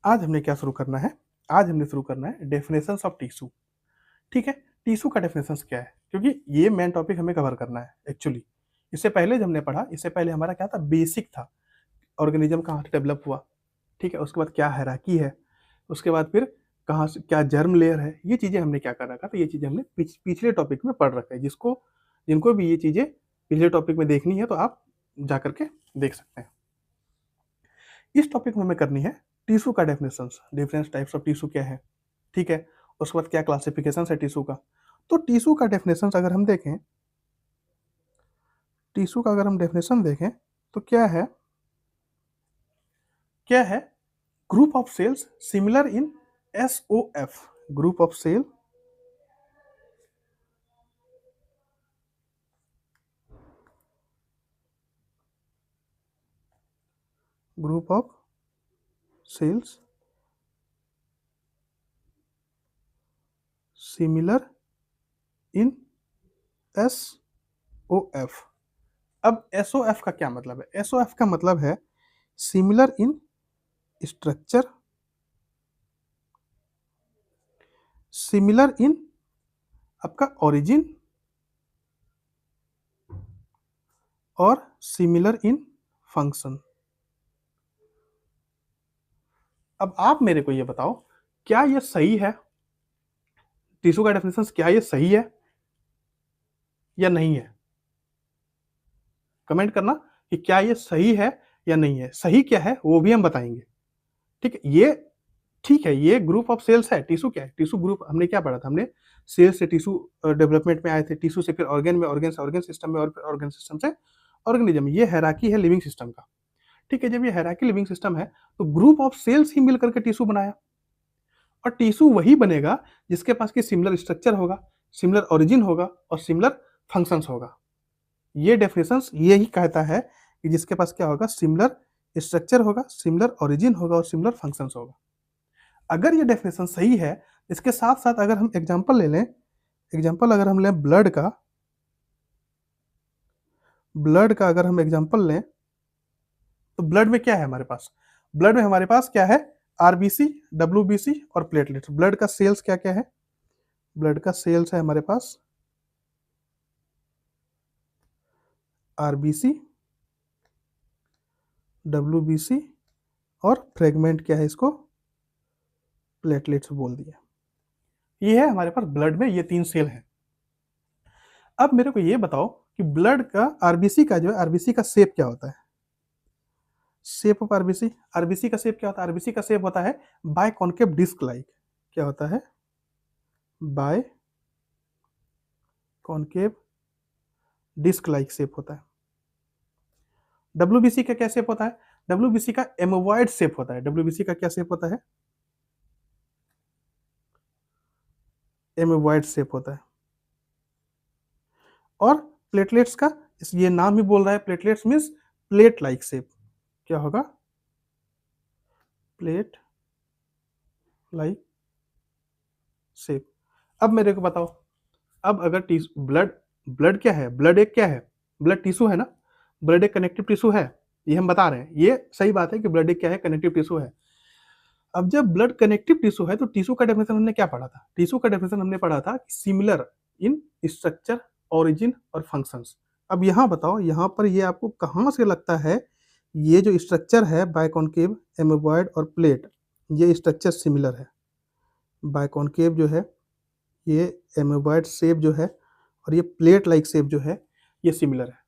आज हमने क्या शुरू करना है? आज हमने शुरू करना है डेफिनेशंस ऑफ टिश्यू। ठीक है? टिश्यू का डेफिनेशंस क्या है? क्योंकि ये मेन टॉपिक हमें कवर करना है एक्चुअली। इससे पहले जो हमने पढ़ा, इससे पहले हमारा क्या था? बेसिक था। ऑर्गेनिज्म कहाँ से डेवलप हुआ, ठीक है? उसके बाद क्या हायरार्की है, उसके बाद फिर कहाँ से क्या जर्म लेयर है, ये चीज़ें हमने क्या कर रखा था, ये चीज़ें हमने पिछले टॉपिक में पढ़ रखा है। जिनको भी ये चीज़ें पिछले टॉपिक में देखनी है तो आप जा करके देख सकते हैं। इस टॉपिक में हमें करनी है टिश्यू का definitions, different types of tissue क्या है, ठीक है? उसके बाद क्या क्लासिफिकेशन है टिश्यू का। तो टिश्यू का डेफिनेशंस अगर हम देखें, टिश्यू का अगर हम डेफिनेशन देखें तो क्या है? Group of cells similar in SOF, group of cell group of cells similar in SOF। अब SOF का क्या मतलब है? SOF का मतलब है similar in structure, similar in आपका ओरिजिन और सिमिलर इन फंक्शन। अब आप मेरे को ये बताओ, क्या ये सही है? टिश्यू का डेफिनेशन क्या ये सही है या नहीं है? कमेंट करना कि क्या ये सही है या नहीं है। सही क्या है वो भी हम बताएंगे। ठीक है, ये ठीक है, ये ग्रुप ऑफ सेल्स है। टिश्यू क्या है? टिश्यू ग्रुप हमने क्या पढ़ा था? हमने सेल से टिश्यू डेवलपमेंट में आए थे, टिश्यू से फिर ऑर्गन में, ऑर्गन से ऑर्गन सिस्टम में और फिर ऑर्गन सिस्टम से ऑर्गेनिज्म। ये हायरार्की है लिविंग सिस्टम का। ठीक है, जब ये हायरार्की लिविंग सिस्टम है तो ग्रुप ऑफ सेल्स ही मिलकर के टिश्यू बनाया। और टिश्यू वही बनेगा जिसके पास की सिमिलर स्ट्रक्चर होगा, सिमिलर ओरिजिन होगा और सिमिलर फंक्शंस होगा। ये डेफिनेशंस यही कहता है कि जिसके पास क्या होगा? सिमिलर स्ट्रक्चर होगा, सिमिलर ओरिजिन होगा और सिमिलर फंक्शंस होगा। अगर ये डेफिनेशन सही है, इसके साथ साथ अगर हम एग्जांपल ले लें, एग्जांपल अगर हम लें ब्लड का अगर हम एग्जांपल लें तो ब्लड में क्या है हमारे पास? ब्लड में हमारे पास क्या है? आरबीसी, डब्ल्यूबीसी और प्लेटलेट्स। ब्लड का सेल्स क्या क्या है? ब्लड का सेल्स है हमारे पास आरबीसी, डब्ल्यूबीसी और फ्रेगमेंट क्या है? इसको प्लेटलेट्स बोल दिया। ये है हमारे पास ब्लड में, ये 3 सेल हैं। अब मेरे को ये बताओ कि ब्लड का आरबीसी का जो है, आरबीसी का शेप क्या होता है? शेप ऑफ आरबीसी, आरबीसी का शेप क्या होता है? आरबीसी का शेप होता है बाय कॉन्केव डिस्क लाइक। क्या होता है? Biconcave disc like shape होता है। डब्ल्यूबीसी का क्या शेप होता है? डब्ल्यूबीसी का एमोवॉइड शेप होता है। डब्ल्यूबीसी का क्या शेप होता है? एमोवॉइड शेप होता है। और प्लेटलेट्स का, ये नाम ही बोल रहा है, platelets means plate like shape. क्या होगा? Plate like shape. अब मेरे को बताओ, अब अगर ब्लड ब्लड क्या है? ब्लड एक क्या है? ब्लड टिश्यू है ना। ब्लड एक कनेक्टिव टिश्यू है, ये हम बता रहे हैं। ये सही बात है कि ब्लड एक क्या है? कनेक्टिव टिश्यू है। अब जब ब्लड कनेक्टिव टिश्यू है तो टिश्यू का डेफिनेशन हमने क्या पढ़ा था? टिश्यू का डेफिनेशन हमने पढ़ा था सिमिलर इन स्ट्रक्चर, ओरिजिन और फंक्शंस। अब यहाँ बताओ, यहाँ पर ये आपको कहाँ से लगता है ये जो स्ट्रक्चर है बायकॉन्केव, एमोबॉइड और प्लेट, ये स्ट्रक्चर सिमिलर है? बायकॉन्केव जो है, ये एमोबॉइड शेप जो है और ये प्लेट लाइक शेप जो है, ये सिमिलर है।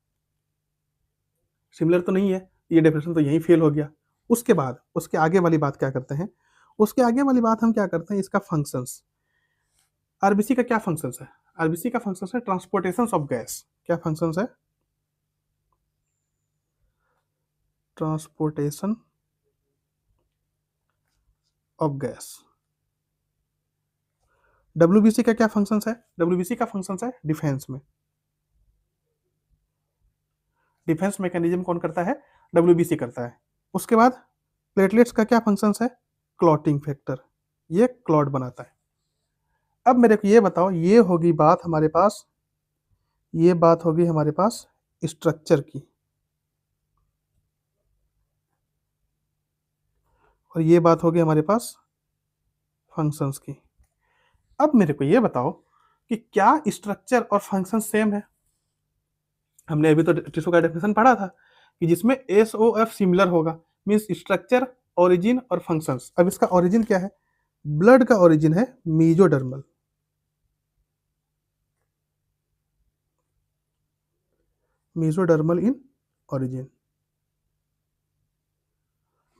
सिमिलर तो नहीं है, ये डेफिनेशन तो यहीं फेल हो गया। उसके बाद उसके आगे वाली बात क्या करते हैं? उसके आगे वाली बात हम क्या करते हैं? इसका फंक्शंस। आरबीसी का क्या फंक्शंस है? आरबीसी का फंक्शंस है ट्रांसपोर्टेशन ऑफ गैस। क्या फंक्शंस है? Transportation of gas. डब्ल्यूबीसी का क्या फंक्शंस है? डब्ल्यूबीसी का फंक्शंस है डिफेंस में। डिफेंस मैकेनिज्म कौन करता है? डब्ल्यूबीसी करता है। उसके बाद प्लेटलेट्स का क्या फंक्शंस है? क्लॉटिंग फैक्टर, ये क्लॉट बनाता है। अब मेरे को ये बताओ, ये होगी बात हमारे पास, ये बात होगी हमारे पास स्ट्रक्चर की, और ये बात हो गई हमारे पास फंक्शंस की। अब मेरे को ये बताओ कि क्या स्ट्रक्चर और फंक्शन सेम है? हमने अभी तो टिश्यू का डेफिनेशन पढ़ा था कि जिसमें एस ओ एफ सिमिलर होगा, मीन्स स्ट्रक्चर, ओरिजिन और फंक्शंस। अब इसका ओरिजिन क्या है? ब्लड का ओरिजिन है mesodermal. Mesodermal in origin.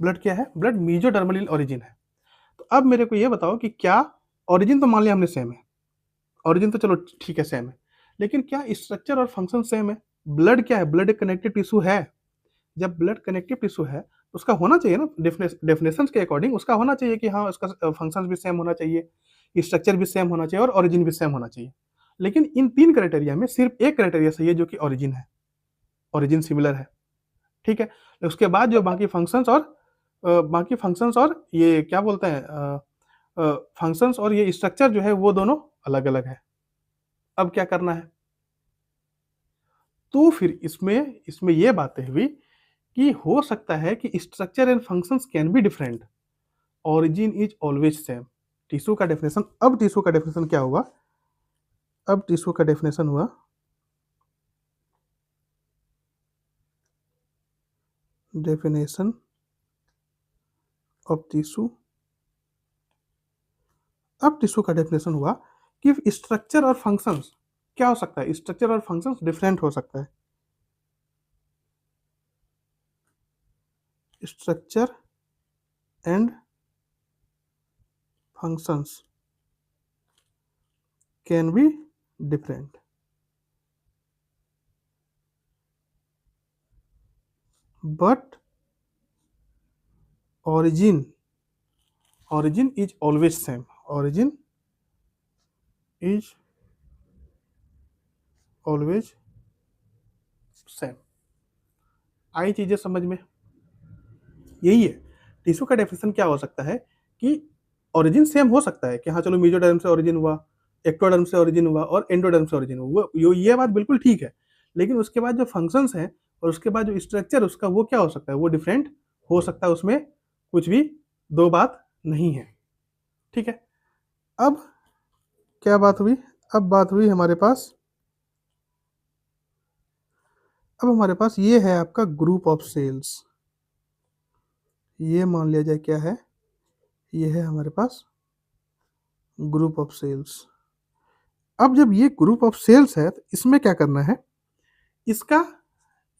Blood क्या है? ब्लड मीजोडर्मल इन ओरिजिन है। तो अब मेरे को ये बताओ कि क्या ओरिजिन तो मान लिया हमने सेम है, ओरिजिन तो चलो ठीक है सेम है, लेकिन क्या स्ट्रक्चर और फंक्शन सेम है? ब्लड क्या है? ब्लड एक कनेक्टिव टिश्यू है। जब ब्लड कनेक्टिव टिश्यू है तो उसका होना चाहिए ना, डेफिनेशंस के अकॉर्डिंग उसका होना चाहिए कि हाँ उसका फंक्शंस भी सेम होना चाहिए, स्ट्रक्चर भी सेम होना चाहिए और ओरिजिन भी सेम होना चाहिए। लेकिन इन तीन क्राइटेरिया में सिर्फ एक क्राइटेरिया सही है जो कि ओरिजिन है, ओरिजिन सिमिलर है। ठीक है, उसके बाद जो बाकी फंक्शंस और ये क्या बोलते हैं फंक्शंस और ये स्ट्रक्चर जो है वो दोनों अलग अलग है। अब क्या करना है? तो फिर इसमें इसमें ये बातें हुई कि हो सकता है कि structure and functions can be different, origin is always same. Tissue का डेफिनेशन, अब टिश्यू का डेफिनेशन क्या हुआ? अब टिश्यू का डेफिनेशन हुआ डेफिनेशन ऑफ टिश्यू। अब टिश्यू का डेफिनेशन हुआ कि स्ट्रक्चर और फंक्शंस क्या हो सकता है? स्ट्रक्चर और फंक्शंस डिफरेंट हो सकता है। Structure and functions can be different, but origin is always same, origin is always same। आई चीजें समझ में? यही है टिश्यू का डेफिनेशन। क्या हो सकता है कि ओरिजिन सेम हो सकता है कि हाँ चलो मीजोडर्म से ओरिजिन हुआ, एक्टोडर्म से ओरिजिन हुआ और एंडोडर्म से ओरिजिन हुआ, ये बात बिल्कुल ठीक है। लेकिन उसके बाद जो फंक्शंस हैं और उसके बाद जो स्ट्रक्चर उसका वो क्या हो सकता है? वो डिफरेंट हो सकता है, उसमें कुछ भी दो बात नहीं है। ठीक है, अब क्या बात हुई? अब बात हुई हमारे पास, अब हमारे पास ये है आपका ग्रुप ऑफ सेल्स। ये मान लिया जाए क्या है? ये है हमारे पास ग्रुप ऑफ सेल्स। अब जब ये ग्रुप ऑफ सेल्स है तो इसमें क्या करना है? इसका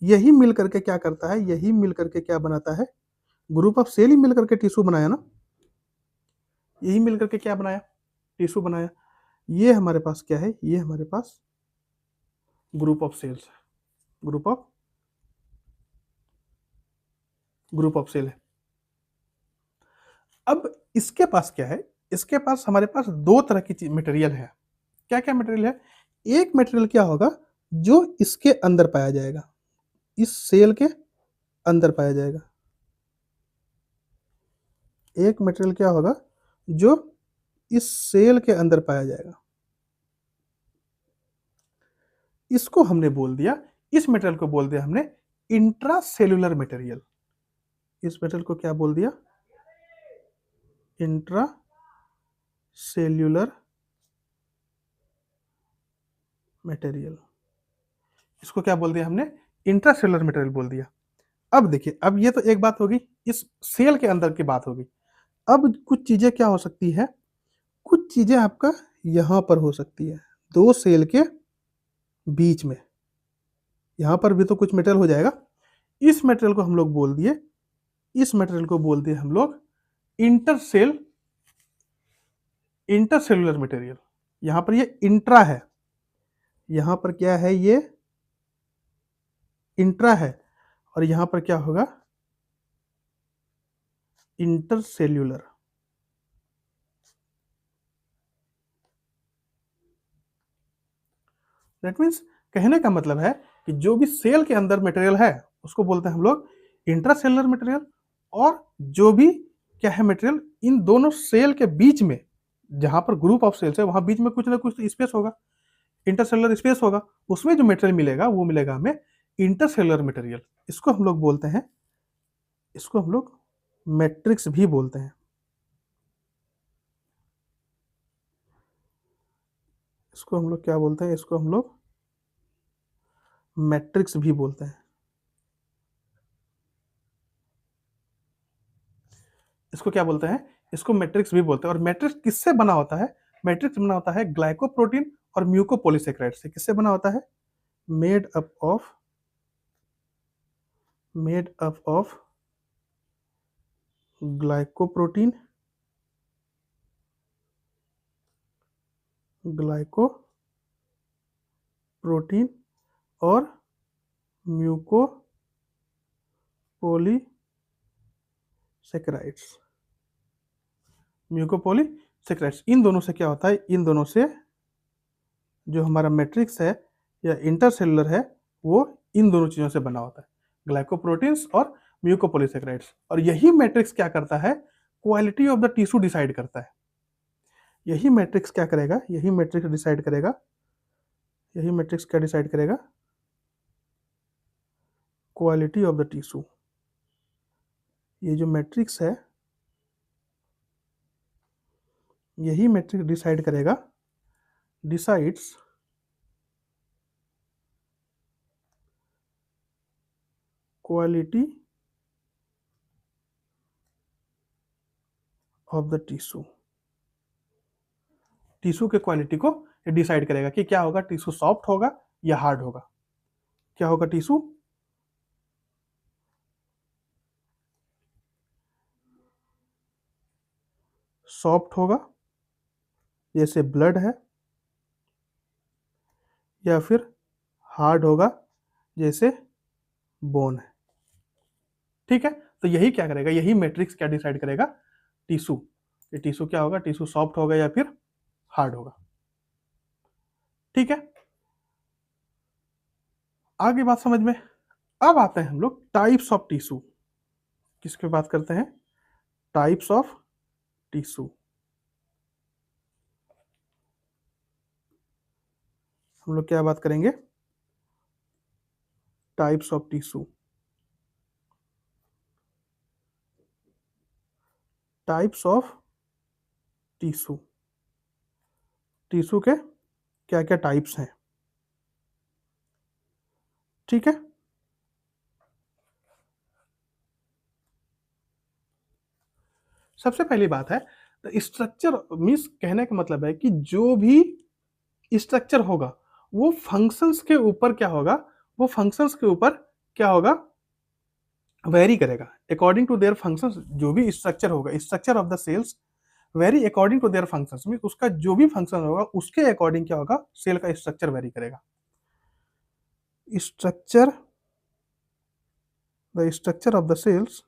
यही मिल करके क्या करता है? यही मिल करके क्या बनाता है? ग्रुप ऑफ सेल ही मिल करके टिश्यू बनाया ना, यही मिल करके क्या बनाया? टिश्यू बनाया। ये हमारे पास क्या है? ये हमारे पास ग्रुप ऑफ सेल्स है, ग्रुप ऑफ सेल है। अब इसके पास क्या है? इसके पास हमारे पास दो तरह की मटेरियल है। क्या क्या मटेरियल है? एक मटेरियल क्या होगा जो इसके अंदर पाया जाएगा, इस सेल के अंदर पाया जाएगा। एक मटेरियल क्या होगा जो इस सेल के अंदर पाया जाएगा, इसको हमने बोल दिया, इस मटेरियल को बोल दिया हमने इंट्रासेल्युलर मटेरियल। इस मटेरियल को क्या बोल दिया? Intra cellular material. इसको क्या बोल दिया हमने? इंट्रासेल्युलर मटेरियल बोल दिया। अब देखिए, अब ये तो एक बात होगी, इस सेल के अंदर की बात होगी। अब कुछ चीजें क्या हो सकती है? कुछ चीजें आपका यहां पर हो सकती है, दो सेल के बीच में, यहां पर भी तो कुछ मटेरियल हो जाएगा। इस मटेरियल को हम लोग बोल दिए, इस मटेरियल को बोल दिए हम लोग इंटरसेल्युलर मटेरियल। यहां पर ये इंट्रा है, यहां पर क्या है? ये इंट्रा है, और यहां पर क्या होगा? इंटरसेल्युलर। दैट मीन्स कहने का मतलब है कि जो भी सेल के अंदर मटेरियल है उसको बोलते हैं हम लोग इंट्रासेल्युलर मटेरियल, और जो भी क्या है मटेरियल इन दोनों सेल के बीच में, जहां पर ग्रुप ऑफ सेल्स है वहां बीच में कुछ ना कुछ तो स्पेस होगा, इंटरसेलुलर स्पेस होगा, उसमें जो मटेरियल मिलेगा वो मिलेगा हमें इंटरसेलुलर मटेरियल। इसको हम लोग बोलते हैं, इसको हम लोग मैट्रिक्स भी बोलते हैं। इसको हम लोग क्या बोलते हैं? इसको हम लोग मैट्रिक्स भी बोलते हैं। इसको क्या बोलते हैं? इसको मैट्रिक्स भी बोलते हैं। और मैट्रिक्स किससे बना होता है? मैट्रिक्स बना होता है ग्लाइकोप्रोटीन और म्यूकोपॉलीसेकेराइड से। किससे बना होता है? Made up of glycoprotein, glycoprotein और म्यूकोपॉलीसेकेराइड्स। म्यूकोपॉलीसेकेराइड्स, इन दोनों से क्या होता है? इन दोनों से जो हमारा मैट्रिक्स है या इंटरसेलुलर है, वो इन दोनों चीज़ों से बना होता है, ग्लाइकोप्रोटीन्स और म्यूकोपॉलीसेकेराइड्स। और यही मैट्रिक्स क्या करता है? Quality of the tissue decide करता है। यही मैट्रिक्स क्या करेगा? यही मैट्रिक्स डिसाइड करेगा। यही मैट्रिक्स क्या डिसाइड करेगा? Quality of the tissue. ये जो मैट्रिक्स है, यही मैट्रिक्स डिसाइड करेगा, decides quality of the tissue. Tissue के क्वालिटी को डिसाइड करेगा कि क्या होगा, टिश्यू सॉफ्ट होगा या हार्ड होगा। क्या होगा? टिश्यू सॉफ्ट होगा जैसे ब्लड है, या फिर हार्ड होगा जैसे बोन है। ठीक है, तो यही क्या करेगा? यही मैट्रिक्स क्या डिसाइड करेगा? टिश्यू। ये टिश्यू क्या होगा? टिश्यू सॉफ्ट होगा या फिर हार्ड होगा। ठीक है, आगे बात समझ में। अब आते हैं हम लोग टाइप्स ऑफ टिश्यू। किसकी बात करते हैं? Types of tissue. हम लोग क्या बात करेंगे? Types of tissue. Types of tissue. Tissue के क्या क्या टाइप्स हैं? ठीक है, सबसे पहली बात है स्ट्रक्चर मीन्स, कहने का मतलब है कि जो भी स्ट्रक्चर होगा वो फंक्शंस के ऊपर क्या होगा? वो फंक्शंस के ऊपर क्या होगा? वेरी करेगा अकॉर्डिंग टू देयर फंक्शंस। जो भी स्ट्रक्चर होगा, structure of the cells vary according to their functions, mean उसका जो भी फंक्शन होगा उसके अकॉर्डिंग क्या होगा? सेल का स्ट्रक्चर वेरी करेगा। Structure, the structure of the cells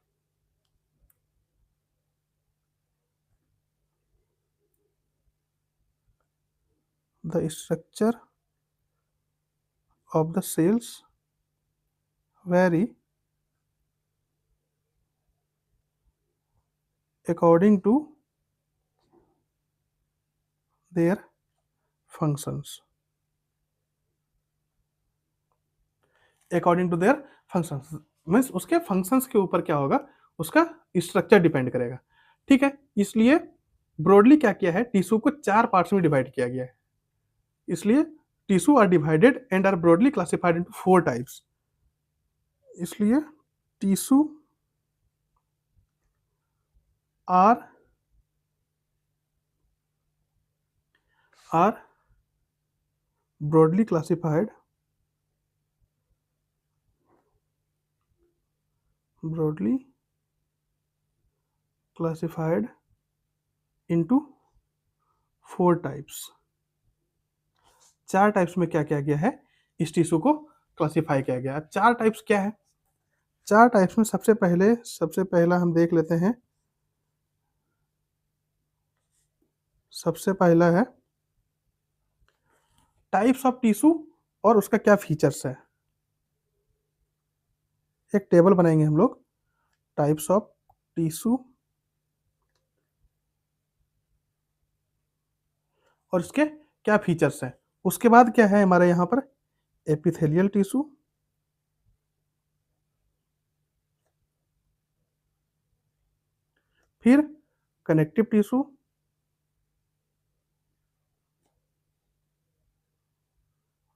the structure of the cells vary according to their functions। According to their functions means उसके फंक्शंस के ऊपर क्या होगा? उसका स्ट्रक्चर डिपेंड करेगा। ठीक है, इसलिए ब्रॉडली क्या किया है? टिश्यू को 4 पार्ट्स में डिवाइड किया गया है। इसलिए tissue are divided and are broadly classified into 4 types. इसलिए tissue are broadly classified into 4 types. 4 types में क्या किया गया है? इस टिश्यू को क्लासिफाई किया गया। 4 टाइप्स क्या है? 4 टाइप्स में सबसे पहला हम देख लेते हैं। सबसे पहला है टाइप्स ऑफ टिश्यू और उसका क्या फीचर्स है। एक टेबल बनाएंगे हम लोग, टाइप्स ऑफ टिश्यू और उसके क्या फीचर्स हैं। उसके बाद क्या है हमारे यहाँ पर? एपिथेलियल टिश्यू, फिर कनेक्टिव टिश्यू,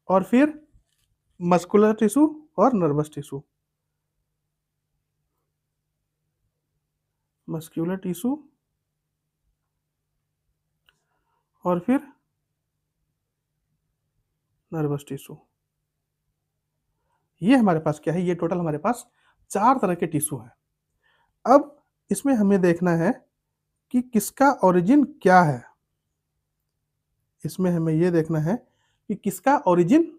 और फिर मस्कुलर टिश्यू और नर्वस टिश्यू। मस्कुलर टिश्यू और फिर नर्वस टिश्यू। ये हमारे पास क्या है, ये टोटल हमारे पास 4 तरह के टिश्यू हैं। अब इसमें हमें देखना है कि किसका ओरिजिन क्या है। इसमें हमें ये देखना है कि किसका ओरिजिन,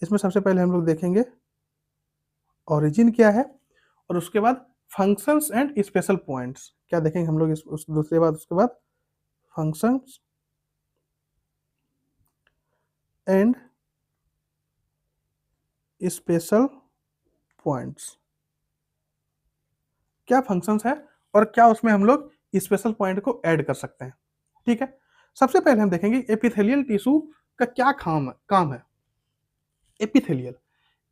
इसमें सबसे पहले हम लोग देखेंगे ओरिजिन क्या है, और उसके बाद फंक्शंस एंड स्पेशल पॉइंट्स क्या देखेंगे हम लोग इस उस दूसरे बाद उसके बाद फंक्शंस एंड स्पेशल पॉइंट्स। क्या फंक्शंस है और क्या उसमें हम लोग स्पेशल पॉइंट को ऐड कर सकते हैं। ठीक है, सबसे पहले हम देखेंगे एपिथेलियल टिश्यू का क्या काम है। एपिथेलियल,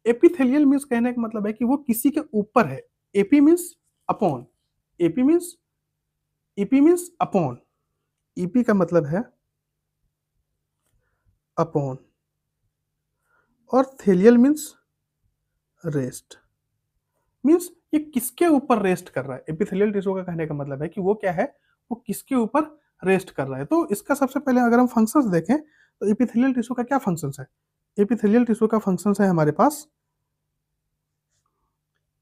एपिथेलियल मीन्स कहने का मतलब है कि वो किसी के ऊपर है। AP means upon, AP means, EP means upon, EP का मतलब है अपॉन, और थेलियल मीन्स रेस्ट। मीन्स ये किसके ऊपर रेस्ट कर रहा है। एपिथेलियल टिश्यू का कहने का मतलब है कि वो क्या है, वो किसके ऊपर रेस्ट कर रहा है। तो इसका सबसे पहले अगर हम फंक्शंस देखें तो एपिथेलियल टिश्यू का क्या फंक्शंस है। एपिथेलियल टिश्यू का फंक्शंस है हमारे पास,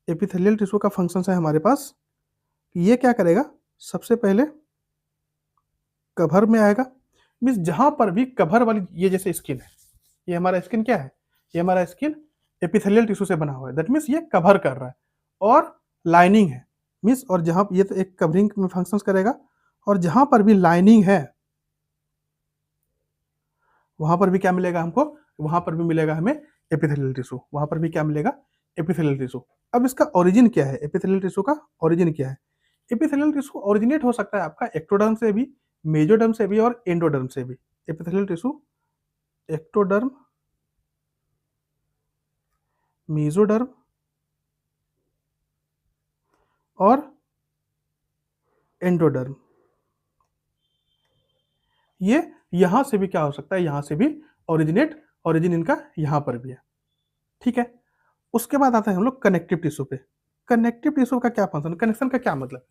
एपिथेलियल टिश्यू का फंक्शंस है हमारे पास, ये क्या करेगा, सबसे पहले कवर में आएगा। मीन्स जहां पर भी कवर वाली, ये जैसे स्किन है, ये हमारा स्किन क्या है, ये हमारा स्किन एपिथेलियल टिश्यू से बना हुआ है। दैट मीन्स ये कवर कर रहा है, और लाइनिंग है। मीन्स और जहां ये तो एक कवरिंग में फंक्शंस करेगा, और जहां पर भी लाइनिंग है वहां पर भी क्या मिलेगा हमको, वहां पर भी मिलेगा हमें एपिथेलियल टिश्यू। वहां पर भी क्या मिलेगा, एपिथेलियल टिश्यू। अब इसका ओरिजिन क्या है, एपिथेलियल टिश्यू का ओरिजिन क्या है। एपिथेलियल टिश्यू ओरिजिनेट हो सकता है आपका एक्टोडर्म से भी, मेजोडर्म से भी और एंडोडर्म से भी। एपिथेलियल टिश्यू एक्टोडर्म, मेसोडर्म और एंडोडर्म, ये यहां से भी क्या हो सकता है, यहां से भी ओरिजिनेट, ओरिजिन इनका यहां पर भी है। ठीक है, उसके बाद आते हैं हम लोग कनेक्टिव टिश्यू पे। कनेक्टिव टिश्यू का क्या फंक्शन, कनेक्शन का क्या मतलब,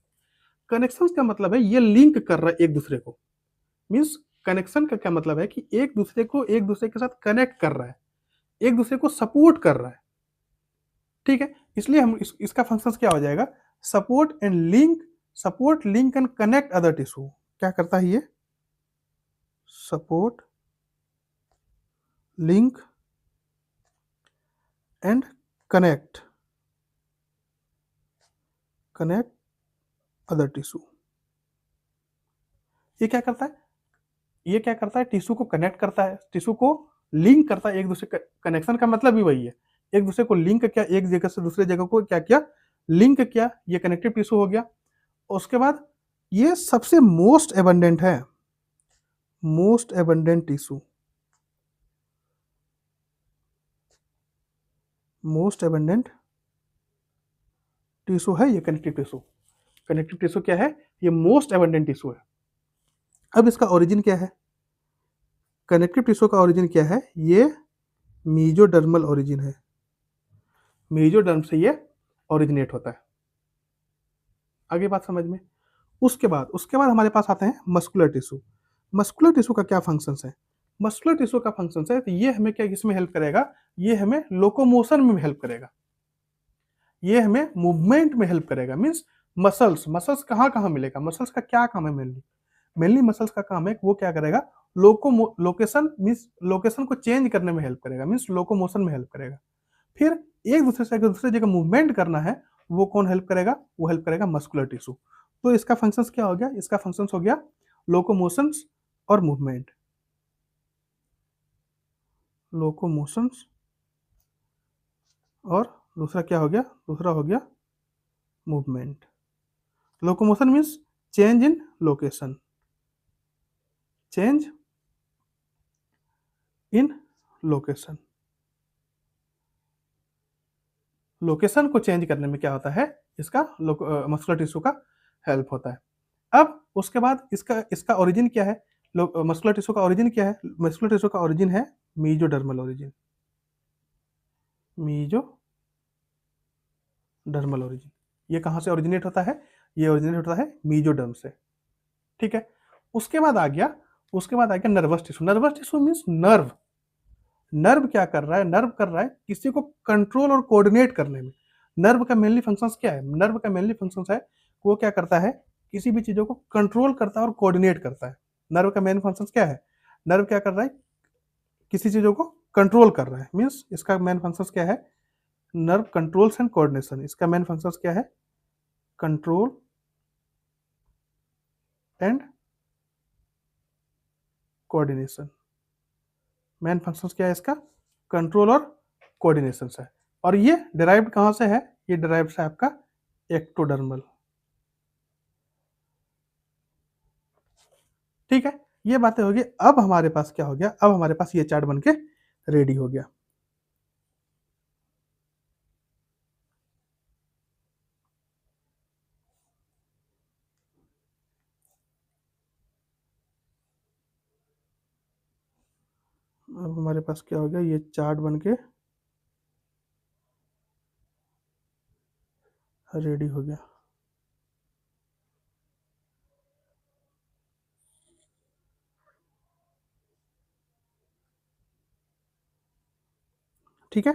कनेक्शन का मतलब है ये लिंक कर रहा है एक दूसरे को। मीन्स कनेक्शन का क्या मतलब है कि एक दूसरे को एक दूसरे के साथ कनेक्ट कर रहा है, एक दूसरे को सपोर्ट कर रहा है। ठीक है, इसलिए हम इसका फंक्शन क्या हो जाएगा, support and link, support link and connect other tissue. क्या करता है ये, support link and connect, connect other tissue. ये क्या करता है, ये क्या करता है, टिश्यू को कनेक्ट करता है, टिश्यू को लिंक करता है एक दूसरे। कनेक्शन का मतलब भी वही है, एक दूसरे को लिंक किया, एक जगह से दूसरे जगह को क्या किया, लिंक किया। ये कनेक्टिव टिश्यू हो गया। उसके बाद ये सबसे मोस्ट एबंडेंट है, most abundant tissue, most abundant tissue है ये कनेक्टिव टिश्यू। कनेक्टिव टिश्यू क्या है, ये मोस्ट एबंडेंट टिश्यू है। अब इसका ओरिजिन क्या है, कनेक्टिव टिश्यू का ओरिजिन क्या है, ये मेसोडर्मल ओरिजिन है। मेसोडर्म से ये ओरिजिनेट होता है। आगे बात समझ में। उसके बाद हमारे पास आते हैं मस्कुलर टिश्यू। मस्कुलर टिश्यू का क्या फंक्शंस है, मस्कुलर टिश्यू का फंक्शंस है तो ये हमें क्या, किसमें हेल्प करेगा, ये हमें लोकोमोशन में हेल्प करेगा, ये हमें मूवमेंट में हेल्प करेगा। मीन्स मसल्स, मसल्स कहाँ कहाँ मिलेगा, मसल्स का क्या काम है, मेनली मेनली मसल्स का काम है वो क्या करेगा, लोकेशन, मीन्स लोकेशन को चेंज करने में हेल्प करेगा, मीन्स लोकोमोशन में हेल्प करेगा। फिर एक दूसरे से दूसरे जगह मूवमेंट करना है, वो कौन हेल्प करेगा, वो हेल्प करेगा मस्कुलर टिश्यू। तो इसका फंक्शंस क्या हो गया, इसका फंक्शंस हो गया लोकोमोशंस और मूवमेंट, लोकोमोशंस, और दूसरा क्या हो गया, दूसरा हो गया movement. Locomotion means change in location, change in location. Location को चेंज करने में क्या होता है, इसका मस्कुलर टिश्यू का हेल्प होता है। अब उसके बाद इसका इसका ओरिजिन क्या है? मस्कुलर टिश्यू का ओरिजिन क्या है? मस्कुलर टिश्यू का ओरिजिन है मीजोडर्मल ओरिजिन। मीजोडर्मल ओरिजिन, ये कहाँ से ओरिजिनेट होता है? ये ओरिजिनेट होता है मीजोडर्म से। ठीक है, उसके बाद आ गया nervous tissue. Nervous tissue means nerve. Nerve क्या कर रहा है? नर्व कर रहा है किसी को कंट्रोल और कोऑर्डिनेट करने में। नर्व का मेनली फंक्शंस क्या है? नर्व का मेनली फंक्शंस है, वो क्या करता है? किसी भी चीजों को कंट्रोल करता है और कोऑर्डिनेट करता है। नर्व का मेन फंक्शंस क्या है? नर्व क्या कर रहा है? किसी चीजों को कंट्रोल कर रहा है, मीन्स इसका मेन फंक्शंस क्या है? Nerve controls and coordination. इसका मेन फंक्शंस क्या है? Control and coordination. Main functions क्या है इसका? कंट्रोल और कोऑर्डिनेशन है। और ये डिराइव्ड कहां से है? ये डिराइव्ड है आपका एक्टोडर्मल। ठीक है, ये बातें होगी। अब हमारे पास क्या हो गया? अब हमारे पास ये चार्ट बनके रेडी हो गया। अब हमारे पास क्या हो गया? ये चार्ट बनके रेडी हो गया। ठीक है,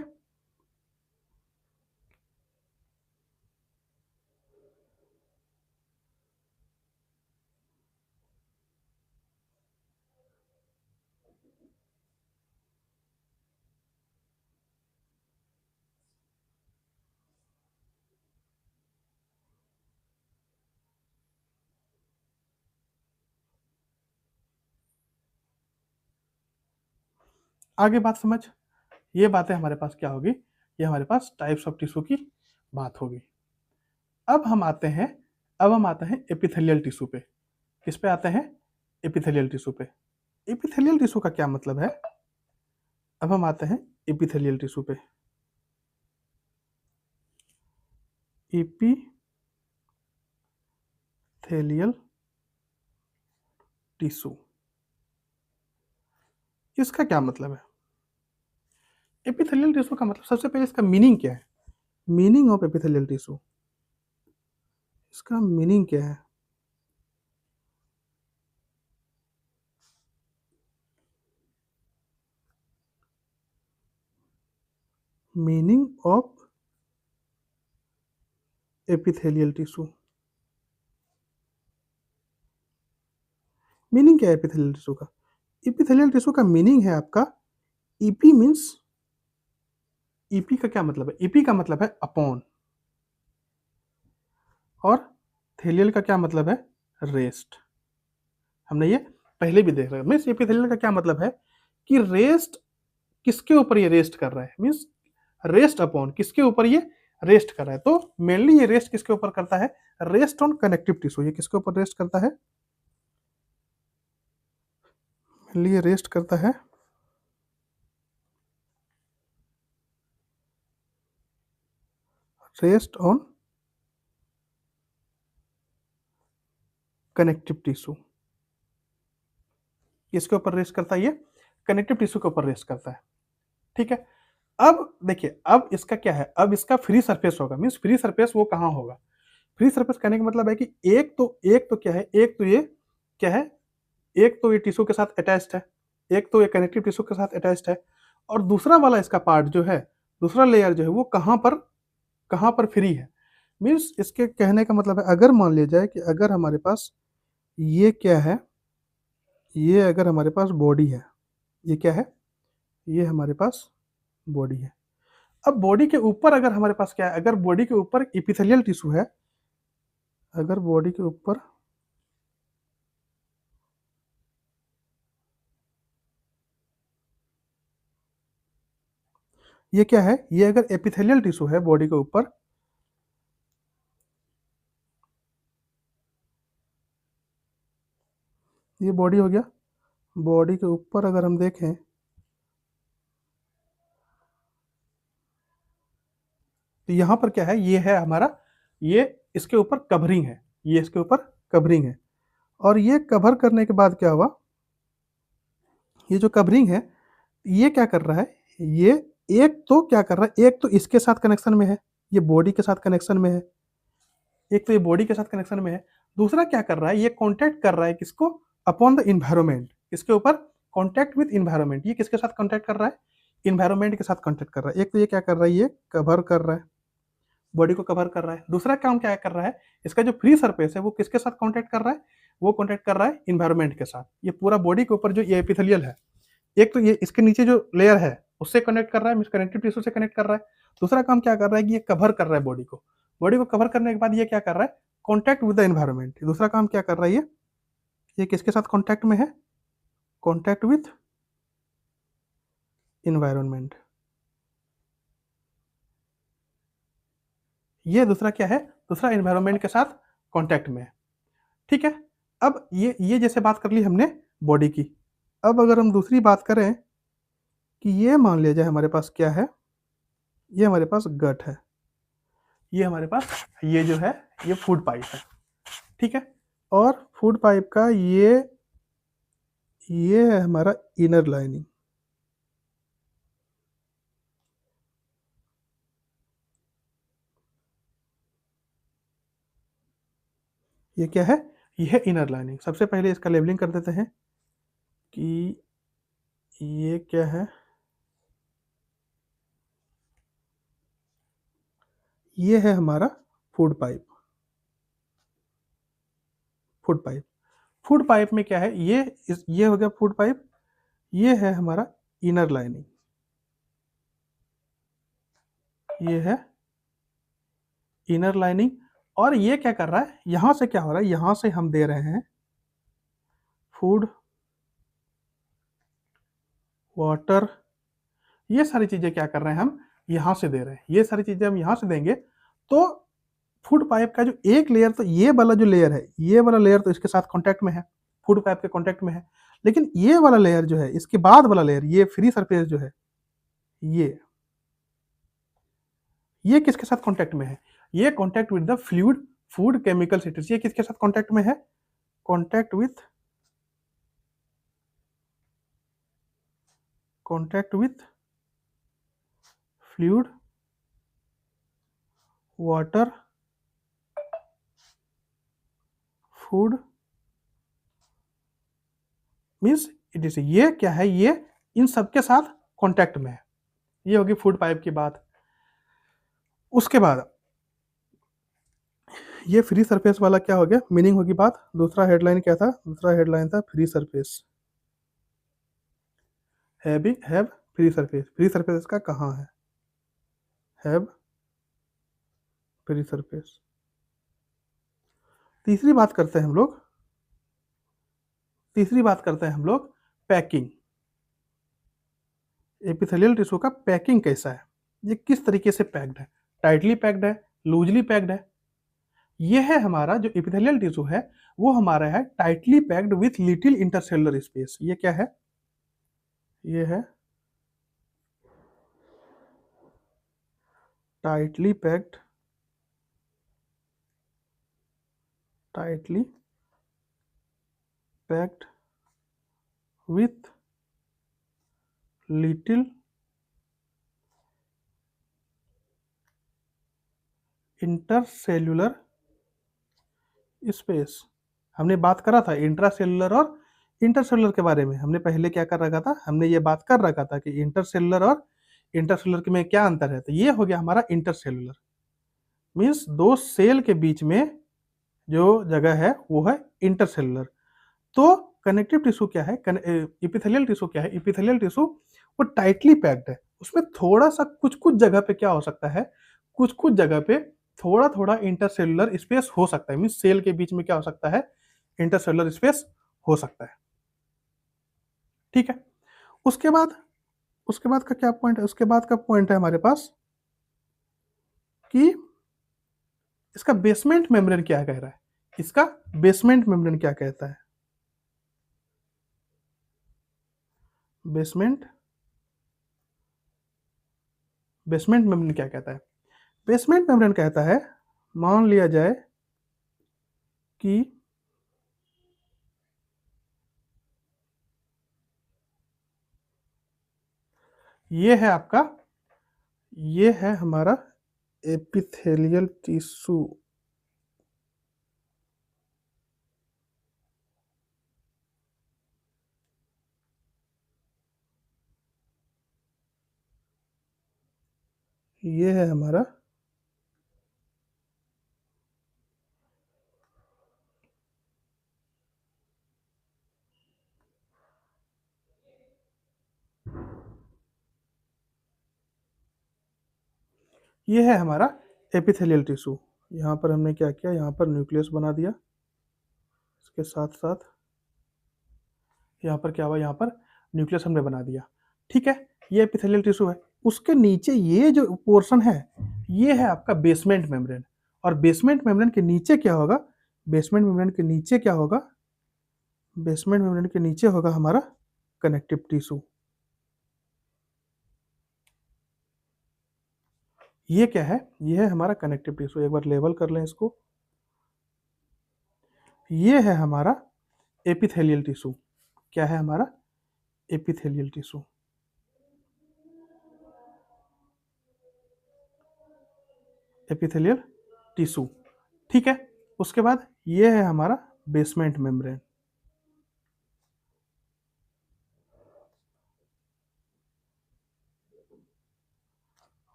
आगे बात समझ। ये बातें हमारे पास क्या होगी? ये हमारे पास टाइप्स ऑफ टिश्यू की बात होगी। अब हम आते हैं एपिथेलियल टिश्यू पे। किस पे आते हैं? एपिथेलियल टिश्यू पे। एपिथेलियल टिश्यू का क्या मतलब है? अब हम आते हैं एपिथेलियल टिश्यू पे। एपिथेलियल टिश्यू, इसका क्या मतलब है? एपिथेलियल टिश्यू का मतलब, सबसे पहले इसका मीनिंग क्या है? मीनिंग ऑफ एपिथेलियल टिश्यू, इसका मीनिंग क्या है? Meaning of epithelial tissue, meaning क्या है एपिथेलियल टिश्यू का? एपिथेलियल टिश्यू का मीनिंग है आपका, ईपी मीन्स, ईपी का क्या मतलब है? ईपी का मतलब है अपॉन, और थेलियल का क्या मतलब है? रेस्ट। हमने ये पहले भी देख रहे हैं। मीन्स एपिथेलियल का क्या मतलब है कि रेस्ट, किसके ऊपर ये रेस्ट कर रहा है? मीन्स रेस्ट अपॉन, किसके ऊपर ये रेस्ट कर रहा है? तो मेनली ये रेस्ट किसके ऊपर करता है? Rest on connective tissue. ये किसके ऊपर रेस्ट करता है? मेनली ये रेस्ट करता है रेस्ट ऑन कनेक्टिव टिश्यू। किसके ऊपर रेस्ट करता है? ये कनेक्टिव टिश्यू के ऊपर रेस्ट करता है। ठीक है, अब देखिए, अब इसका क्या है? अब इसका फ्री सरफेस होगा। मीन्स फ्री सरफेस वो कहाँ होगा? फ्री सरफेस कहने का मतलब है कि एक तो क्या है? एक तो ये क्या है? एक तो ये टिश्यू के साथ अटैच्ड है, एक तो ये कनेक्टिव टिश्यू के साथ अटैच्ड है, और दूसरा वाला इसका पार्ट जो है, दूसरा लेयर जो है, वो कहाँ पर फ्री है? मीन्स इसके कहने का मतलब है, अगर मान लिया जाए कि अगर हमारे पास ये क्या है, ये अगर हमारे पास बॉडी है, ये क्या है? ये हमारे पास बॉडी है। अब बॉडी के ऊपर अगर हमारे पास क्या है? अगर बॉडी के ऊपर इपिथेलियल टिश्यू है, अगर बॉडी के ऊपर ये क्या है? ये अगर एपिथेलियल टिश्यू है बॉडी के ऊपर, ये बॉडी हो गया। बॉडी के ऊपर अगर हम देखें, तो यहाँ पर क्या है? ये है हमारा, ये इसके ऊपर कवरिंग है, ये इसके ऊपर कवरिंग है। और ये कवर करने के बाद क्या हुआ, ये जो कवरिंग है ये क्या कर रहा है, ये एक तो क्या कर रहा है, एक तो इसके साथ कनेक्शन में है, ये बॉडी के साथ कनेक्शन में है, एक तो ये बॉडी के साथ कनेक्शन में है, दूसरा क्या कर रहा है, ये कॉन्टैक्ट कर रहा है किसको, अपॉन द इन्वायरमेंट, इसके ऊपर कॉन्टैक्ट विद इन्वायरमेंट। ये किसके साथ कॉन्टैक्ट कर रहा है, इन्वायरमेंट के साथ कॉन्टैक्ट कर रहा है। एक तो ये क्या कर रहा है, ये कवर कर रहा है, बॉडी को कवर कर रहा है। दूसरा काम क्या कर रहा है, इसका जो फ्री सरफेस है वो किसके साथ कॉन्टैक्ट कर रहा है, वो कॉन्टैक्ट कर रहा है इन्वायरमेंट के साथ। ये पूरा बॉडी के ऊपर जो ये एपिथेलियल है, एक तो ये इसके नीचे जो लेयर है उससे कनेक्ट कर रहा है, मींस कनेक्टिव टिश्यू से कनेक्ट कर रहा है। दूसरा काम क्या कर रहा है कि ये कवर कर रहा है बॉडी को, बॉडी को कवर करने के बाद ये क्या कर रहा है, कॉन्टैक्ट विद द एनवायरनमेंट। दूसरा काम क्या कर रहा है, ये किसके साथ कॉन्टैक्ट में है, कॉन्टैक्ट विद एनवायरनमेंट। ये दूसरा क्या है, दूसरा एनवायरनमेंट के साथ कॉन्टैक्ट में है। ठीक है, अब ये जैसे बात कर ली हमने बॉडी की। अब अगर हम दूसरी बात करें कि ये मान लिया जाए हमारे पास क्या है, ये हमारे पास गट है, ये हमारे पास ये जो है ये फूड पाइप है। ठीक है, और फूड पाइप का ये है हमारा इनर लाइनिंग। ये क्या है, ये है इनर लाइनिंग। सबसे पहले इसका लेबलिंग कर देते हैं कि ये क्या है, ये है हमारा food pipe. Food pipe, food pipe में क्या है, ये हो गया फूड पाइप, ये है हमारा इनर लाइनिंग, ये है इनर लाइनिंग। और ये क्या कर रहा है, यहां से क्या हो रहा है, यहां से हम दे रहे हैं फूड, वाटर, ये सारी चीजें क्या कर रहे हैं हम यहां से दे रहे हैं। ये सारी चीजें हम यहां से देंगे तो फूड पाइप का जो एक लेयर, तो ये वाला जो लेयर है, ये वाला लेयर तो इसके साथ कांटेक्ट में है, फूड पाइप के कांटेक्ट में है। लेकिन ये वाला लेयर जो है, इसके बाद वाला लेयर, ये फ्री सरफेस जो है, ये किसके साथ कांटेक्ट में है, ये contact with the fluid food chemical cities. ये किसके साथ कांटेक्ट में है, contact with fluid, water, food, means it is, ये क्या है, ये इन सबके साथ कांटेक्ट में है। ये होगी फूड पाइप की बात। उसके बाद ये फ्री सरफेस वाला क्या हो गया, मीनिंग होगी बात। दूसरा हेडलाइन क्या था, दूसरा हेडलाइन था free surface, have free surface. Free surface का कहाँ है, हैव फ्री सरफेस। तीसरी बात करते हैं हम लोग, पैकिंग। एपिथेलियल टिश्यू का पैकिंग कैसा है, ये किस तरीके से पैक्ड है, टाइटली पैक्ड है, लूजली पैक्ड है। ये है हमारा जो एपिथेलियल टिश्यू है, वो हमारा है tightly packed with little intercellular space. ये क्या है, ये है tightly packed with little intercellular space. हमने बात करा था इंट्रासेलुलर और इंटरसेलुलर के बारे में। हमने पहले क्या कर रखा था, हमने ये बात कर रखा था कि इंटरसेलुलर और इंटरसेलुलर के में क्या अंतर है। तो ये हो गया हमारा इंटरसेलुलर, मीन्स दो सेल के बीच में जो जगह है वो है इंटरसेलुलर। तो कनेक्टिव टिश्यू क्या है, एपिथेलियल टिश्यू क्या है, एपिथेलियल टिश्यू वो टाइटली पैक्ड है। उसमें थोड़ा सा कुछ कुछ जगह पे क्या हो सकता है, कुछ कुछ जगह पे थोड़ा थोड़ा इंटरसेलुलर स्पेस हो सकता है, मीन्स सेल के बीच में क्या हो सकता है, इंटरसेलुलर स्पेस हो सकता है। ठीक है, उसके बाद का क्या पॉइंट है, उसके बाद का पॉइंट है हमारे पास कि इसका बेसमेंट मेम्ब्रेन क्या कह रहा है, इसका बेसमेंट मेम्ब्रेन क्या कहता है, बेसमेंट मेम्ब्रेन क्या कहता है। बेसमेंट मेम्ब्रेन कहता है, मान लिया जाए कि ये है आपका, ये है हमारा एपिथेलियल टिश्यू। ये है हमारा ये है हमारा एपिथेलियल टिश्यू। यहाँ पर हमने क्या किया, यहाँ पर न्यूक्लियस बना दिया, इसके साथ साथ यहाँ पर क्या हुआ, यहाँ पर न्यूक्लियस हमने बना दिया। ठीक है, ये एपिथेलियल टिश्यू है। उसके नीचे ये जो पोर्शन है, ये है आपका बेसमेंट मेम्ब्रेन। और बेसमेंट मेम्ब्रेन के नीचे क्या होगा, बेसमेंट मेम्ब्रेन के नीचे क्या होगा, बेसमेंट मेम्ब्रेन के नीचे होगा हमारा कनेक्टिव टिश्यू। ये क्या है, ये है हमारा कनेक्टिव टिश्यू। एक बार लेबल कर लें इसको। ये है हमारा एपिथेलियल टिश्यू। क्या है हमारा एपिथेलियल टिश्यू। Epithelial tissue. ठीक है, उसके बाद ये है हमारा बेसमेंट मेम्ब्रेन।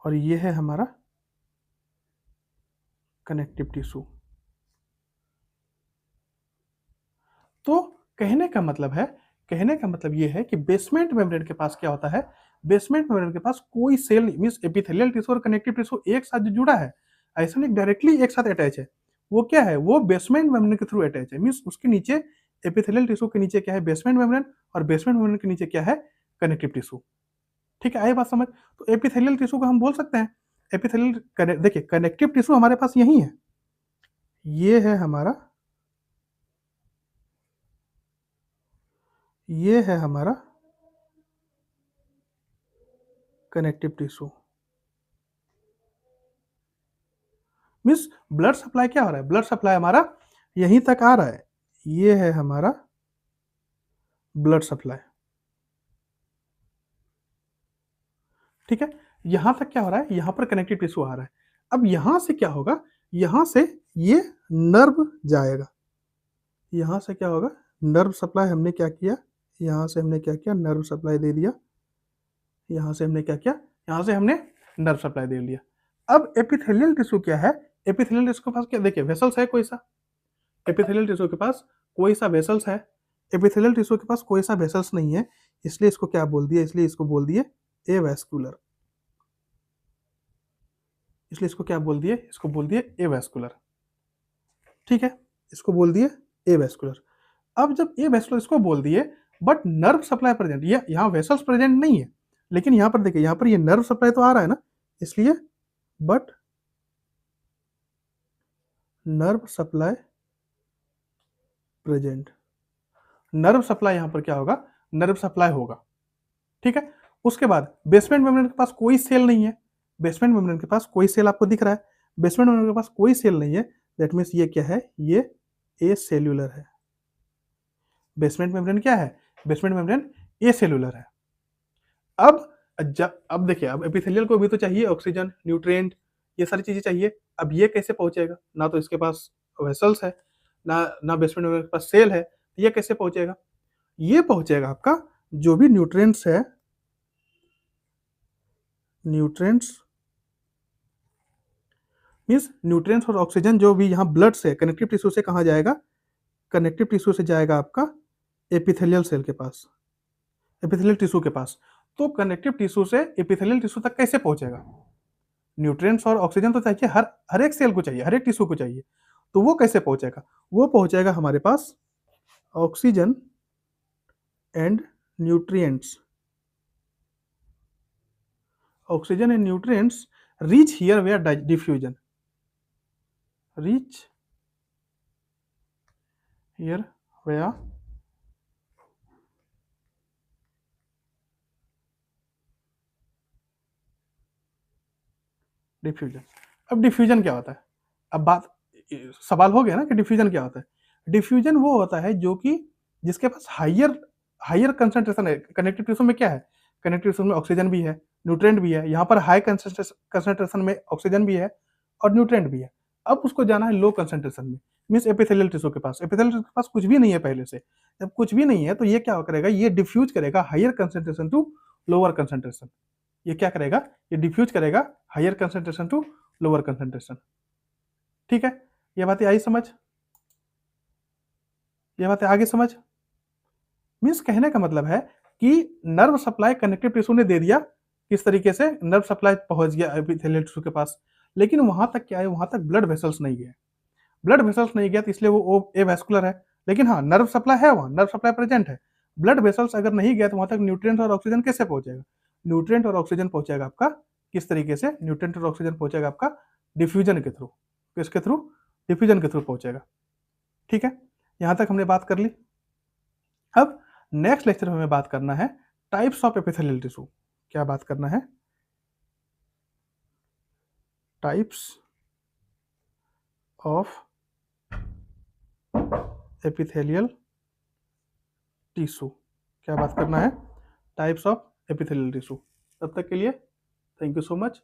और ये है हमारा कनेक्टिव टिश्यू। तो कहने का मतलब है, कहने का मतलब ये है कि बेसमेंट मेम्ब्रेन के पास क्या होता है, बेसमेंट मेम्ब्रेन के पास कोई सेल मींस एपिथेलियल टिश्यू और कनेक्टिव टिश्यू एक साथ जो जुड़ा है, ऐसा नहीं डायरेक्टली एक साथ अटैच है। वो क्या है, वो बेसमेंट मेम्ब्रेन के थ्रू अटैच है। मींस उसके नीचे एपिथेलियल टिश्यू के नीचे क्या है, बेसमेंट मेम्ब्रेन, और बेसमेंट मेम्ब्रेन के नीचे क्या है, कनेक्टिव टिश्यू। ठीक है, आई बात समझ। तो एपिथेलियल टिश्यू को हम बोल सकते हैं एपिथेलियल, देखिए कनेक्टिव टिश्यू हमारे पास यही है, ये है हमारा, ये है हमारा connective tissue. Means blood supply क्या हो रहा है, ब्लड सप्लाई हमारा यहीं तक आ रहा है। ये है हमारा ब्लड सप्लाई। ठीक है, यहां तक क्या हो रहा है, यहां पर कनेक्टिव टिश्यू आ रहा है। अब यहां से क्या होगा, यहां से ये नर्व जाएगा। यहां से क्या होगा, नर्व सप्लाई हमने क्या किया, यहां से हमने क्या किया, नर्व सप्लाई दे दिया। यहां से हमने क्या किया, यहां से हमने नर्व सप्लाई दे दिया। अब एपिथेलियल टिश्यू क्या है, एपिथेलियल टिश्यू के पास क्या, देखिए वेसल्स है कोई सा, एपिथेलियल टिश्यू के पास कोई सा वेसल्स है, एपिथेलियल टिश्यू के पास कोई सा वेसल्स नहीं है, इसलिए इसको क्या बोल दिया, इसलिए इसको बोल दिए एवैस्कुलर। इसलिए इसको क्या बोल दिए, इसको बोल दिए एवैस्कुलर। ठीक है, इसको बोल दिए एवैस्कुलर। अब जब एवैस्कुलर इसको बोल दिए, बट नर्व सप्लाई प्रेजेंट, ये यहाँ वेसल्स प्रेजेंट नहीं है, लेकिन यहाँ पर देखिए, यहाँ पर ये नर्व सप्लाई तो आ रहा है ना, इसलिए but nerve supply present. Nerve supply यहाँ पर क्या होगा, नर्व सप्लाई होगा। ठीक है, उसके बाद बेसमेंट मेम्ब्रेन के पास कोई सेल नहीं है, बेसमेंट मेम्ब्रेन के पास कोई सेल आपको दिख रहा है, बेसमेंट मेम्ब्रेन के पास कोई सेल नहीं है, दैट मीन्स ये क्या है, ये ए सेल्यूलर है। बेसमेंट मेम्ब्रेन क्या है, बेसमेंट मेम्ब्रेन ए सेल्यूलर है। अब अब देखिए, अब एपिथेलियल को भी तो चाहिए ऑक्सीजन, न्यूट्रिएंट, ये सारी चीजें चाहिए। अब ये कैसे पहुंचेगा, ना तो इसके पास वेसल्स है, ना बेसमेंट मेम्ब्रेन के पास सेल है, ये कैसे पहुंचेगा, ये पहुंचेगा आपका जो भी न्यूट्रिएंट्स है, न्यूट्रिएंट्स मीन्स न्यूट्रिएंट्स और ऑक्सीजन जो भी यहाँ ब्लड से कनेक्टिव टिश्यू से कहाँ जाएगा, कनेक्टिव टिश्यू से जाएगा आपका एपिथेलियल सेल के पास, एपिथेलियल टिश्यू के पास। तो कनेक्टिव टिश्यू से एपिथेलियल टिश्यू तक कैसे पहुंचेगा, न्यूट्रिएंट्स और ऑक्सीजन तो चाहिए, हर हर एक सेल को चाहिए, हर एक टिश्यू को चाहिए। तो वो कैसे पहुंचेगा, वो पहुंचेगा हमारे पास oxygen and nutrients, oxygen and nutrients reach here where diffusion, reach here where diffusion. अब डिफ्यूजन क्या होता है, अब बात, सवाल हो गया ना कि डिफ्यूजन क्या होता है। डिफ्यूजन वो होता है जो कि जिसके पास हायर कंसंट्रेशन है। कनेक्टिव टिश्यू में क्या है, कनेक्टिव टिश्यू में ऑक्सीजन भी है, न्यूट्रिएंट भी है। यहाँ पर हाई कंसंट्रेशन में ऑक्सीजन भी है और न्यूट्रिएंट भी है। अब उसको जाना है लो कंसंट्रेशन में, मीन्स एपिथेलियल टिश्यू के पास। एपिथेलियल टिश्यू के पास कुछ भी नहीं है पहले से। जब कुछ भी नहीं है तो ये क्या करेगा, ये डिफ्यूज करेगा higher concentration to lower concentration. ये क्या करेगा, ये डिफ्यूज करेगा higher concentration to lower concentration. ठीक है, ये बातें आई समझ, ये बातें आगे समझ। मीन्स कहने का मतलब है कि नर्व सप्लाई कनेक्टिव टिश्यू ने दे दिया, किस तरीके से नर्व सप्लाई पहुंच गया एपिथेलियल टिश्यू के पास, लेकिन वहां तक क्या है, वहां तक ब्लड वेसल्स नहीं गए। ब्लड वेसल्स नहीं गया तो इसलिए वो एवास्कुलर है, लेकिन हाँ नर्व सप्लाई है, वहां नर्व सप्लाई प्रेजेंट है। ब्लड वेसल्स अगर नहीं गया तो वहां तक न्यूट्रिएंट और ऑक्सीजन कैसे पहुंचेगा, न्यूट्रिएंट और ऑक्सीजन पहुंचेगा आपका किस तरीके से, न्यूट्रिएंट और ऑक्सीजन पहुंचेगा आपका डिफ्यूजन के थ्रू। किसके थ्रू, डिफ्यूजन के थ्रू पहुंचेगा। ठीक है, यहां तक हमने बात कर ली। अब नेक्स्ट लेक्चर में हमें बात करना है टाइप्स ऑफ एपिथेलियल टिश्यू। क्या बात करना है, टाइप्स ऑफ एपिथेलियल टिश्यू। क्या बात करना है, टाइप्स ऑफ एपिथेलियल टिश्यू। तब तक के लिए थैंक यू सो मच।